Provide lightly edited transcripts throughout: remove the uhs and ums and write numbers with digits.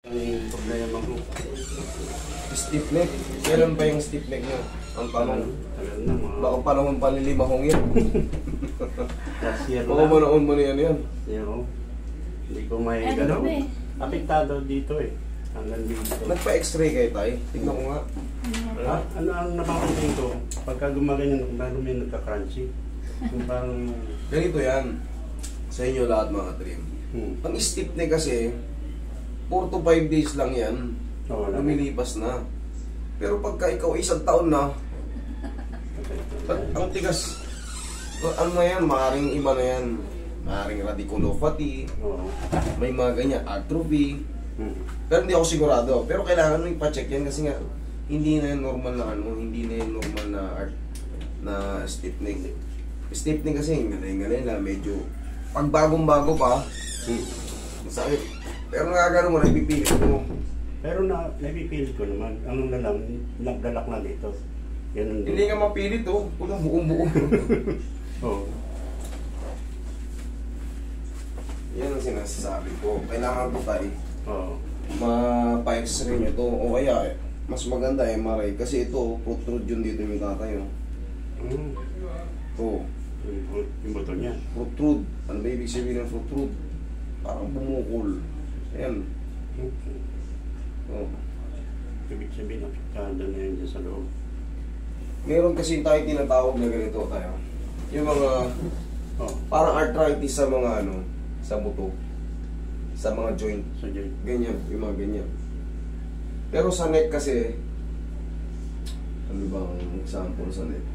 Ang problema ko. Stiff neck. Kailan ba yung stiff neck nyo? Ang tanong. Tagal na mga... Baka panahon palilimahong yan. Last year Baka lang. manoon mo na yan. Hindi ko may gano'n. Apektado dito eh. Hanggang dito. Nagpa-x-ray kayo tayo. Tignan ko nga. Ano ang napapansin ko? Pagka gumaganyan, lalo may nagka-crunchy. Yung parang... Ganito yan. Sa inyo lahat mga trim. Ang stiff neck kasi, 4 to 5 days lang yan. Lumilipas na. Pero pagka ikaw isang taon na, ang tigas. Ano na yan? Maaaring iba na yan. Maaaring radiculopathy. May mga ganyan, atrophy. Pero hindi ako sigurado. Pero kailangan mo ipacheck yan kasi nga, hindi na yan normal na ano, hindi na yan normal na stiff neck. Stiff neck kasi, ngalay-ngalay na, medyo, pag bagong-bago pa, masakit. Pero nakagano mo, napipilit mo. Pero napipilit ko naman. Anong na lang, nagdalak na dito. Yan Hindi nga mapilit oh. Kung buong-buo. Oo. Yan ang sinasabi ko. Kailangan ko tayo. Oo. Ma-pa-x-ray nyo to. O kaya, mas maganda MRI. Kasi ito, protrude yun dito yung tatay. Oo. Yung buto niya. Protrude. Ano ba ibig sabihin ng protrude? Parang bumukol. Ayan. Oo. Ibig sabihin, apektado na yun dyan sa loob. Meron kasi tayo tinatawag na ganito tayo. Yung mga parang arthritis sa mga ano, sa buto. Sa mga joint. Sa joint. Ganyan, yung mga ganyan. Pero sa neck kasi, ano bang example sa neck?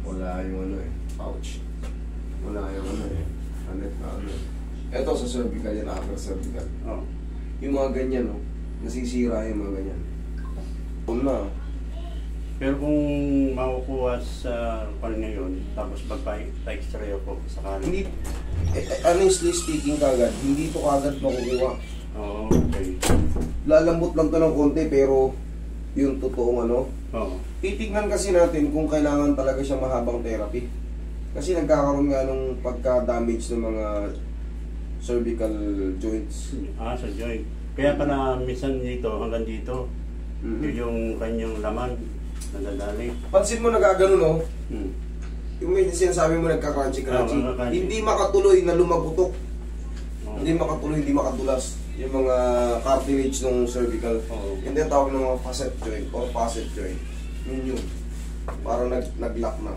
Wala yung ano eh, pouch. Wala yung ano eh, neck na ano. Ito sa cervical yan, upper cervical. Yung mga ganyan, no? Nasisira yung mga ganyan. Na. Pero kung makukuha sa pan ngayon, tapos magpa-x-ray ako sakali. Hindi, honestly speaking kagad, hindi to kagad makukuha. Okay. Lalambot lang to ng konti, pero yung totoong ano. Titignan kasi natin kung kailangan talaga siya mahabang therapy. Kasi nagkakaroon nga nung pagka-damage ng mga cervical joints. Sa joint. Kaya pala minsan dito, hanggang dito, yun yung kanyang laman, nadadali. Pansin mo nagagano no? Yung may sinasabi mo nagka-crunchy-crunchy. Hindi makatuloy na lumagutok. Hindi makatuloy, hindi makadulas. Yung mga cartilage ng cervical. Hindi tawag ng mga facet joint or facet joint. Yun. Parang nag-lock na.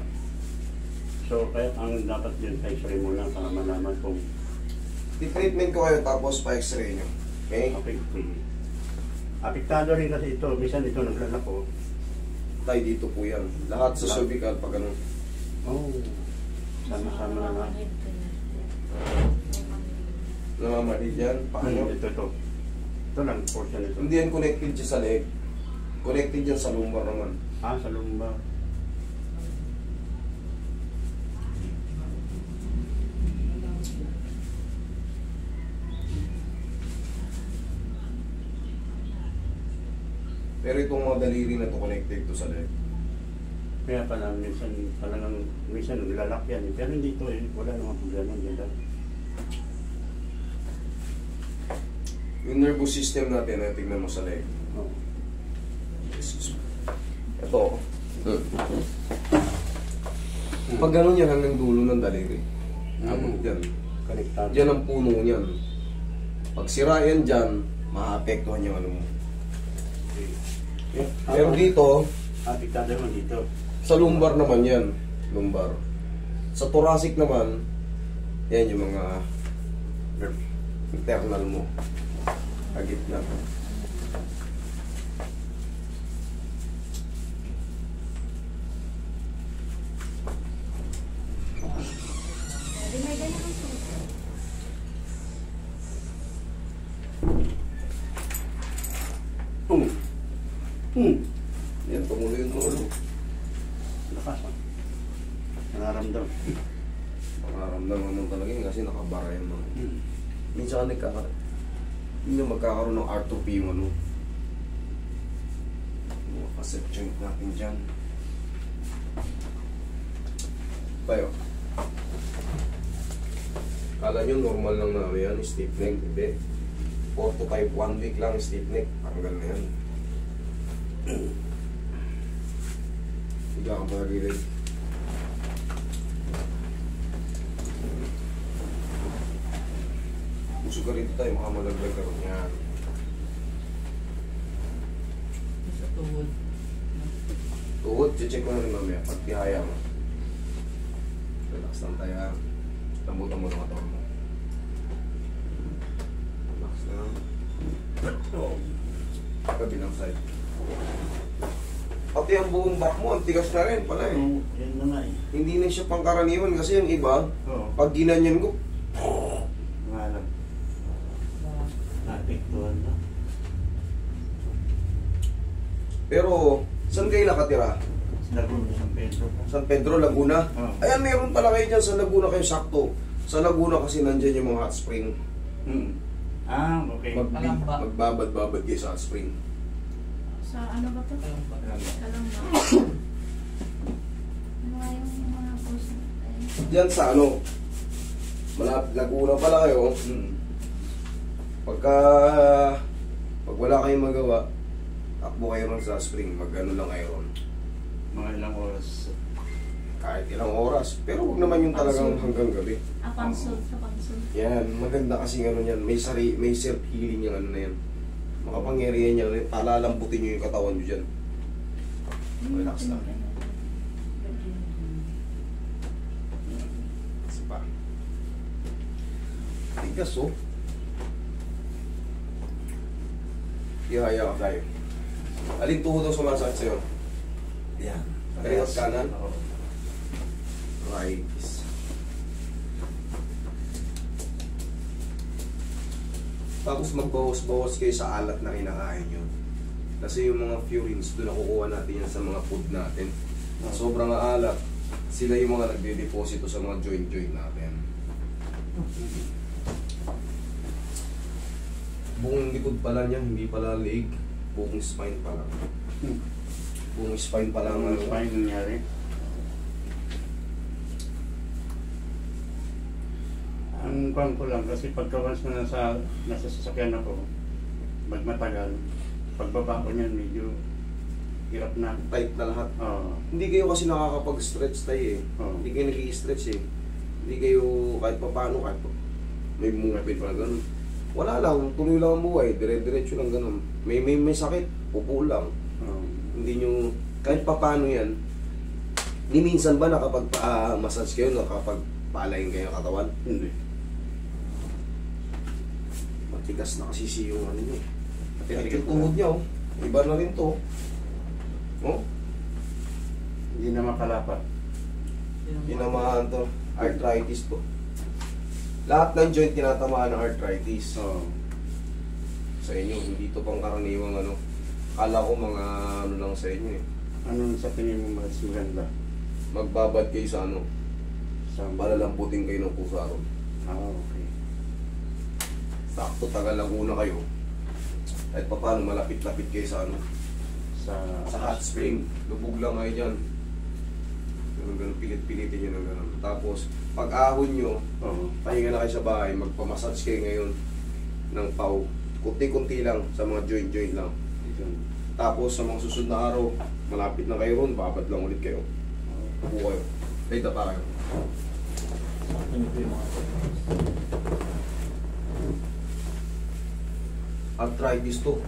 So, kaya ang dapat yun, pa-x-ray muna para malaman kung... I-treatment ko kayo tapos pa-x-ray nyo. Okay? Apektado rin kasi ito. Minsan ito naglalako. Tayo dito po yan. Lahat sa cervical pag ganun. Sama-sama na lang. Namamanid yan. Paano? Ito. Ito lang, portion ito. Hindi yan connected dyan sa leg. Connected dyan sa lumbar naman. Sa lumbar. Pero itong mga daliri na to connected to sa leg. Kaya pala minsan naglalak yan. Pero hindi ito wala namang problema dyan. Yung nervous system natin, tingnan mo sa leg. Ito. Pag gano'n yan hanggang dulo ng daliri. Abot yan. Konektado. Yan ang puno niyan. Pag sira yan dyan, maapektuhan yung ano mo. Pero dito, apektado mo dito. sa lumbar naman yan. Lumbar. Sa thoracic naman, yan yung mga internal mo. Agit na. Yan, tumulo yung tulo. Lakas nararamdam. Nararamdaman mo talaga yun kasi nakabara yung mga. Minsan hindi magkakaroon ng atrophy yung ano. Mga facet joint natin dyan. Tayo. Kala nyo normal lang na ano yan, stiff neck. Hindi. 4 to 5, 1 week lang stiff neck. Tanggal na yan. Higa ka pa gilid. Busog ka rito tayo, makamalaglag ka rin yan. Sa tuhod. Tuhod, check mo na rin mamaya. Pag tihaya mo. Relax lang tayo ha. Lambutan mo ng katawan mo. Relax lang. Kabilang side. Pati ang buong back mo, ang tigas na rin pala eh. Yan na nga eh. Hindi na siya pangkaraniwan kasi yung iba, Oo. pag ginanyan ko, Nga lang. Naapektuhan na. pero saan kayo nakatira? Laguna San Pedro. San Pedro, Laguna? Oo. Ayan, meron pala kayo dyan sa Laguna kayo sakto. Sa Laguna kasi nandyan yung mga hot spring. Ah, okay. Kalamba. Magbabad-babad kayo sa hot spring. Sa ano ba to? Kalamba. Kalamba. Ano nga yung mga post natin? Diyan sa ano, Laguna pala kayo. Pag wala kayong magawa, takbo kayo ron sa spring, mag-ano lang kayo ron. Mga ilang oras. Kahit ilang oras. Pero huwag naman yung talagang hanggang gabi. Pansol sa pansol. Yan, maganda kasi ano yan. May self-healing yung ano na yan. Makapangyarihan yan. Palalambutin nyo yung katawan nyo dyan. Relax lang. Kasi pa. Tigas oh. Ihaya ka tayo. Aling tuhod ang sumasakit sa'yo? Yan. Kaliwat kanan? Oo. Right. Tapos magbawas-bawas kayo sa alat na kinakain nyo. Kasi yung mga purines, doon nakukuha natin yan sa mga food natin. Sobrang alat, sila yung mga nagde-deposito sa mga joint-joint natin. Buong likod pala niya, hindi pala leg. Buong spine pala. Buong spine pala ang Ang spine nangyari. Ang kwan ko lang, kasi pagka once na nasa sasakyan ako, matagal, pagbaba ko niyan, medyo hirap na. tight na lahat. Oo. Hindi kayo kasi nakakapag-stretch tayo eh. Oo. Hindi kayo nag-i-stretch eh. Hindi kayo kahit pa paano, may movement pa ganun. Wala lang, tuloy lang ang buhay, dire-diretso lang ganun. May sakit, upo lang. Oo. Hindi nyo, kahit pa paano yan, ni minsan ba nakapag-massage kayo, nakapag-paalayin kayo ng katawan? Hindi. Matigas na kasi yung ano niya eh. At yung tuhod niya oh, iba na rin to. Oh, Hindi na makalapat. tinamahan to, arthritis to. Lahat ng joint tinatamaan ng arthritis. Oo. Sa inyo, hindi to pang karaniwang ano. Kala ko mga ano lang sa inyo eh. Ano sa tingin mo mas maganda? Magbabad kayo sa ano, Sa palalamputin kayo ng pusa ron. Ah, okay. Sakto, taga Laguna kayo. Kahit pa paano, malapit-lapit kayo sa ano, sa hot spring. Lubog lang kayo dyan. Ganun, pilit-pilitin nyo ng ganun. Tapos, pag ahon nyo, Oo. pahinga na kayo sa bahay, magpamassage kayo ngayon ng pau. Kunti-kunti lang sa mga joint-joint lang. Yun. Tapos sa mga susunod na araw, malapit na kayo ron, babad lang ulit kayo. Upo kayo. Kayo pa kayo. Arthritis to.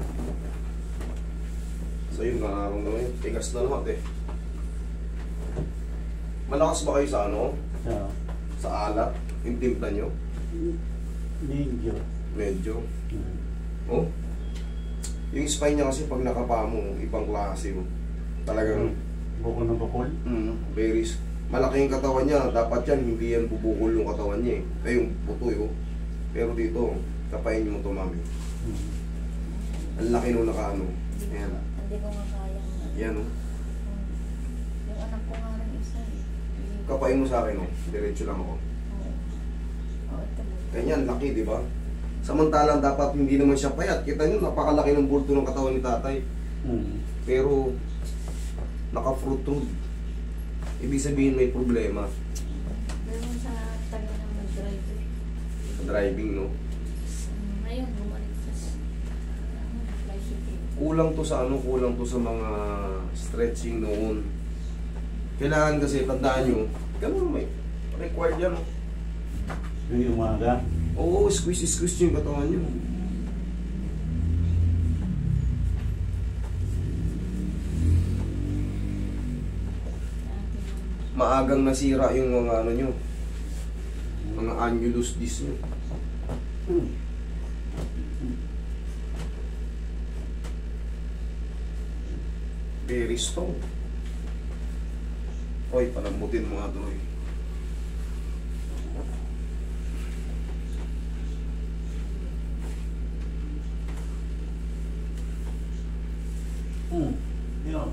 So yun, nararamdaman yun. Tigas na lahat eh. Malakas ba kayo sa ano? Yeah. Sa alat? Yung timpla nyo? Medyo. Medyo. Oh? Yung spine niya kasi pag nakapa mo, ibang klase mo. Talagang Buko na bukol. very malaki yung katawan niya. Dapat yan, hindi yan bubukol yung katawan niya eh. Yung buto yun. Pero dito, kapain niyo mo ito, mami. Ang laki nung nakaano. Ayan. Hindi ko nga kayang. Yan oh. Yung anak ko nga rin isa eh. Kapain mo sa akin oh. Diretso lang ako. Oo, ito mo. Ganyan, laki, di ba? Samantalang dapat hindi naman siya payat. Kita niyo, napakalaki ng bulto ng katawan ni tatay. Pero, naka-fruit-root. Ibig sabihin may problema. Meron sa taga ng mag-drive eh. driving, no? Ngayon, bumalik sa bicycle. Kulang to sa ano, kulang to sa mga stretching noon. Kailangan kasi, tandaan nyo, ganun may required yan. Yung umaga. Oo, squeeze yung katawan nyo. Maagang nasira yung mga ano nyo, mga annulus disc nyo. Hmm. Very strong. Hoy, palambutin mo nga tuloy. Yun.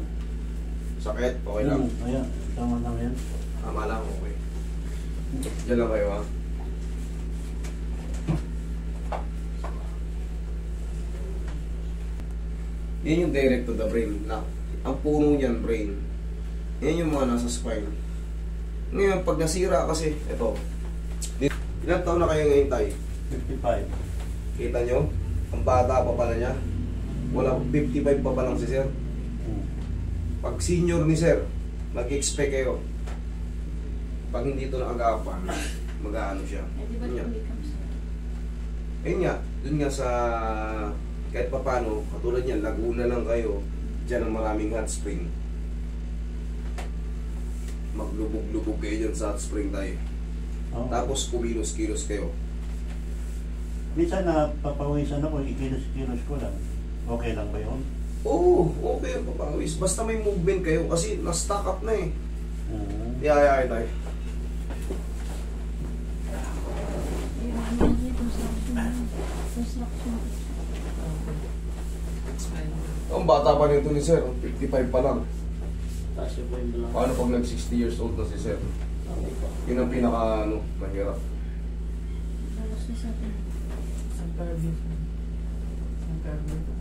Sakit? Okay lang. Ayan, tama lang yan. Tama lang, okay. Diyan lang kayo, ha? Yan yung direct to the brain. Ang puno niyan, brain. Yan yung mga nasa spine. Ngayon, pag nasira kasi, ito. Ilang taon na kayo ngayon, Tay? 55. Kita nyo? Ang bata pa pala niya. Wala, 55 pa pa lang si Sir. Pag senior ni Sir, mag-expect kayo. Pag hindi ito nakagapan, mag-ano siya. Eh, di ba Yun nga. becomes Ayun nga, dun nga sa kahit pa paano, katulad yan, Laguna lang kayo, dyan ang maraming hot spring. Maglubog-lubog kayo dyan sa hot spring tayo. Oo. Tapos kumilos-kilos kayo. Minsan napapawisan ako, ikilos-kilos ko lang. Okay lang ba yun? Oo, okay ang papawis. Basta may movement kayo kasi na-stack up na eh. Yeah. Tayo. yung construction. Ang bata pa nito ni Sir, 55 pa lang. Taas yung point lang. Paano pag nag-60 years old na si Sir? Yun ang pinaka, mahirap. Tapos na sa atin. Ang permit. Ang permit.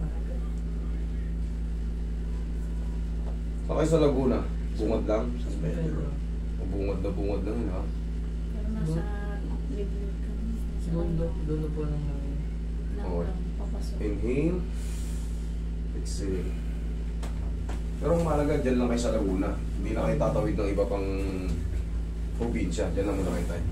Sakay sa Laguna, bungad lang. Pero, Bungad lang yun, ha? Pero nasa libre kami. dulo po lang namin. Oo. Papasok. Inhale. Exhale. Pero ang mahalaga, dyan lang kayo sa Laguna. Hindi na kayo tatawid ng iba pang probinsya. Dyan lang muna kayo tayo.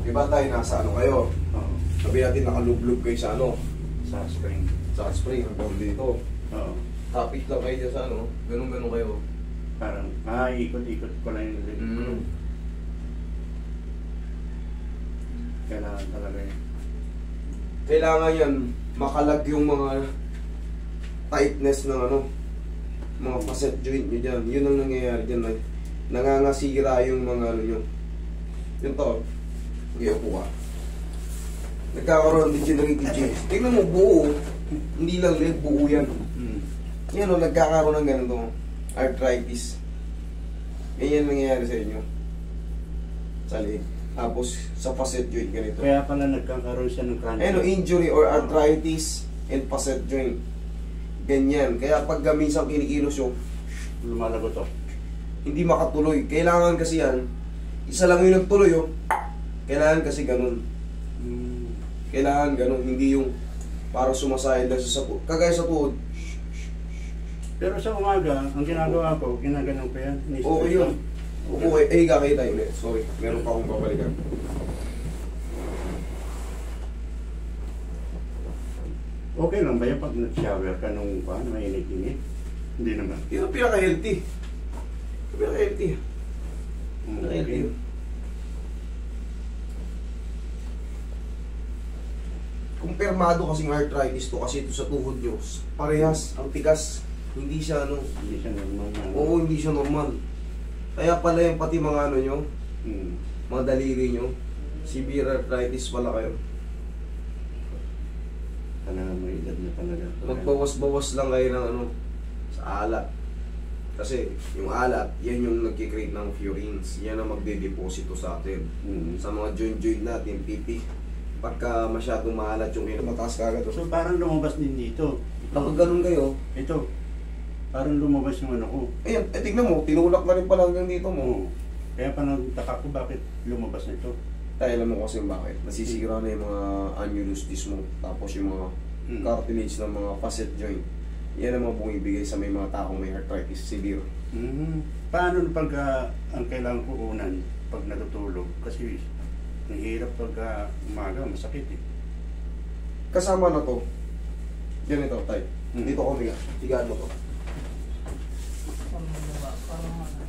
Diba tayo nasa ano kayo? Oo. Sabi natin nakalublog kayo sa ano? Sa spring. Sa spring hanggang dito. Oo. Tapit lang kayo dyan sa ano? Ganun kayo. Parang, ikot-ikot ko lang yung leg ko. Kailangan talaga yun. Kailangan yan, makalag yung mga tightness ng ano, mga facet joint nyo dyan. Yun ang nangyayari dyan. Nangangasira yung mga ano nyo. Yun to. Okay, upo ka. Nagkakaroon ng degenerative change. Tingnan mo, buo. Hindi lang leg, buo yan. Yan o, nagkakaroon ng ganito. Arthritis. Yan nangyayari sa inyo. Sa leg. Tapos, sa facet joint ganito. Kaya pala nagkakaroon siya ng chronic. Ano, injury or arthritis and facet joint. Ganyan. Kaya pag minsan kinikilos yung Lumalagot to. hindi makatuloy. Kailangan kasi yan, isa lang yung nagtuloy oh. Kailangan kasi ganun. Kailangan ganun, hindi yung parang sumasayad lang sa tuhod. Kagaya sa tuhod. Pero sa umaga, ang ginagawa ko, ginaganon ko yan. Oo, yun. Okay, higa kayo tayo ulit. Sorry, meron pa akong babalikan. Okay lang ba yan pag nag-shower ka nung mainit-init? Hindi naman. Yun ang pinaka-healthy. Pinaka-healthy. Pinaka-healthy yun. Kumpirmado kasing arthritis to kasi ito sa tuhod nyo. Parehas, ang tigas. Hindi siya ano. Hindi siya normal. Oo, hindi siya normal. Kaya pala yung pati mga ano nyo, mga daliri nyo, severe arthritis pala kayo. Talaga may edad na talaga. Magbawas-bawas lang kayo ng ano, sa alat. Kasi yung alat, yan yung nagkikreate ng furins. Yan ang magde-deposito sa atin. Sa mga joint-joint natin, pipi. Pagka masyadong maalat yung mataas ka agad. So parang lumabas din dito. Kapag ganun kayo, Ito. Parang lumabas yung ano ko. ayan, tignan mo, tinulak na rin pala hanggang dito mo. Oo. Kaya pa nagtaka ko bakit lumabas na ito. Tayo alam mo kasi bakit. Nasisira na yung mga annulus disc mo. Tapos yung mga cartilage ng mga facet joint. Yan ang mga bumibigay sa may mga taong may arthritis severe. Paano pag ang kailangan ko unan pag natutulog? Kasi nahihirap pag umaga, masakit eh. Kasama na to. Yan ito, tay. Dito ko biga. Higaan mo to. Parang ano.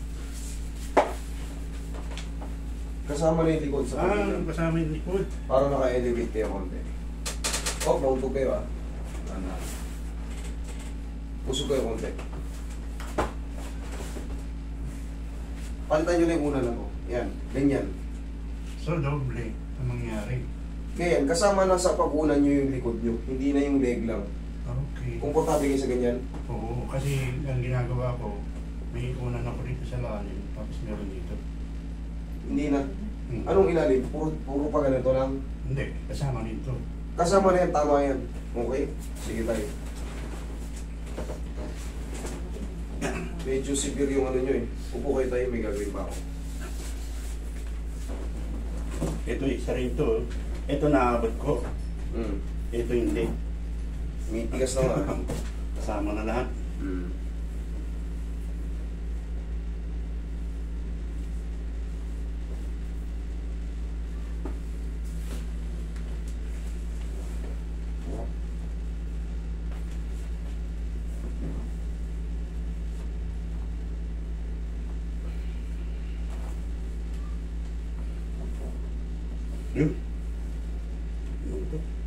Kasama na yung likod sa kanila. Kasama yung likod. Para naka-elevate kayo konti. Oh, mautog kayo ah. Pusog kayo konti. Palitan nyo na yung una na to. Yan, ganyan. So, doble ang mangyari. Ganyan, kasama na sa pag-unan nyo yung likod nyo. Hindi na yung leg lang. Okay. Komportable kayo sa ganyan. Oo, kasi ang ginagawa ko, may unan ako dito sa lalim, tapos meron dito. Hindi na. Anong ilalim? Puro pa ganito lang. Hindi, kasama nito. Kasama na yan, tama yan. Okay? Sige tayo. Medyo severe yung ano nyo eh. Upo kayo tayo, may gagawin pa ako. Ito isa rin to. Ito naabot ko. Ito hindi. May tigas na nga. Kasama na lahat. Yun.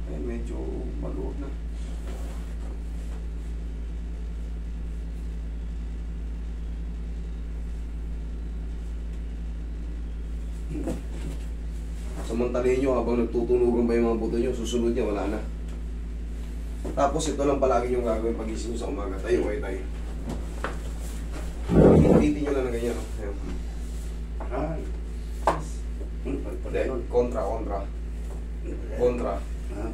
Ay, medyo maluwag na. Samantalin nyo habang nagtutunugan ba yung mga buto nyo, susunod niya, wala na. Tapos ito lang palagi yung gagawin pag-isip nyo sa umaga. Tayo, okay tayo. Hindi nyo lang na ganyan. Ayan. Ay. Hindi, kontra. Kontra. Ah.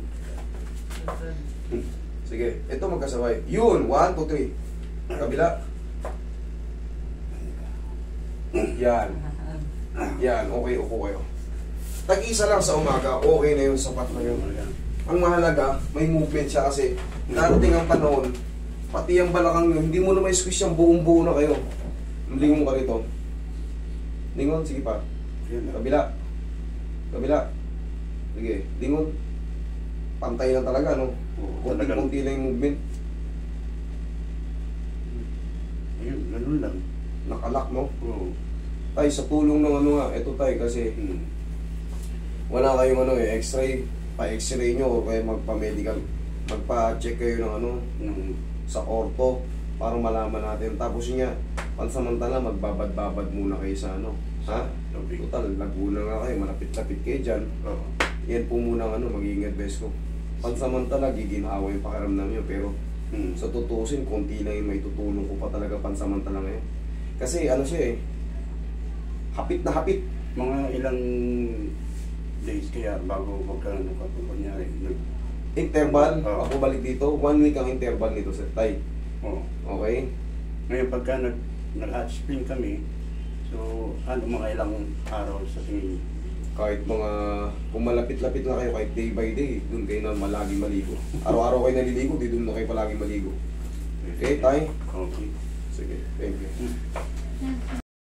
Sige, ito magkasabay. Yun, 1, 2, 3. Kabila. Yan. Yan, okay, upo kayo. Tag-isa lang sa umaga, okay na yun, sapat na yun. Ang mahalaga, may movement siya kasi darating ang panahon, pati ang balakang nyo, hindi mo na may squeeze yung buong-buo na kayo. Lingon ka rito. Lingon, sige pa. Kabila. Kabila. Sige, lingon. Pantay lang talaga, no? Kunti-kunti lang yung movement. Ayun, ganun lang. Nakalak, no? Oo. Tay, sa tulong ng ano nga, eto tay, kasi wala kayong ano eh, x-ray, pa-x-ray nyo o kaya magpa-medical, magpa-check kayo ng ano, sa ortho, para malaman natin. Tapos yun nga, pansamantala, magbabad-babad muna kayo sa ano, ha? Total, Laguna nga kayo, malapit-lapit kayo dyan. Yan po muna ang ano, magiging advice ko. Pansamantala, giginhawa yung pakiramdam nyo, pero sa tutusin, konti lang yung may tutulong ko pa talaga pansamantala ngayon. Kasi ano siya eh, hapit na hapit. Mga ilang days kaya bago magkaano ka kung kunyari. Interval, Oo. ako balik dito, 1 week ang interval nito sa tay. Oo. Okay? Ngayon pagka nag-hot spring kami, so ano mga ilang araw sa tingin niyo? Kahit mga, kung malapit-lapit na kayo, kahit day by day, doon kayo na malaging maligo. Araw-araw kayo naliligo, di doon na kayo palaging maligo. Okay, tay? Okay. Sige, thank you.